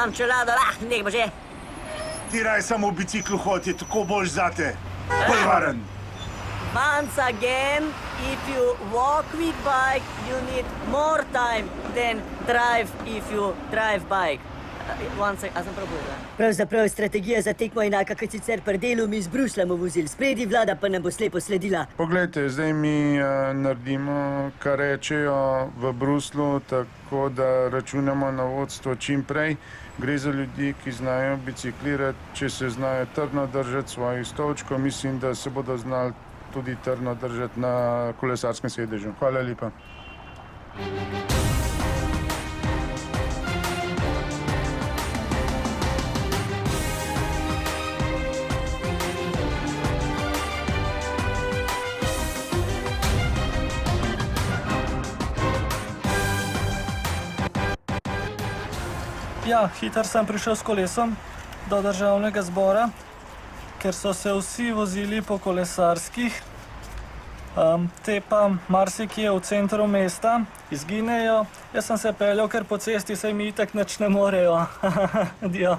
dam čelado, nek bo že. Ti raj samo v biciklu hodi, tako boš zate. Bolj varen. Once again, if you walk with bike, you need more time than drive if you drive bike. A sem prav povedala? Pravzaprav strategija za tekmo je enaka, kot sicer pri delu mi z Bruslamo vozil. Spredi vlada pa nam bo slepo sledila. Poglejte, zdaj mi naredimo, kar rečejo v Bruslu, tako da računamo na vodstvo čim prej. Gre za ljudi, ki znajo biciklirati, če se znajo trdno držati svojih stolčkov, mislim, da se bodo znali tudi trdno držati na kolesarskem sedežu. Hvala lepa. Ja, hitro sem prišel s kolesom do državnega zbora, ker so se vsi vozili po kolesarskih. Te pa marsikje v centru mesta izginejo. Jaz sem se peljal kar po cesti, saj mi itak nič ne morejo. Adijo.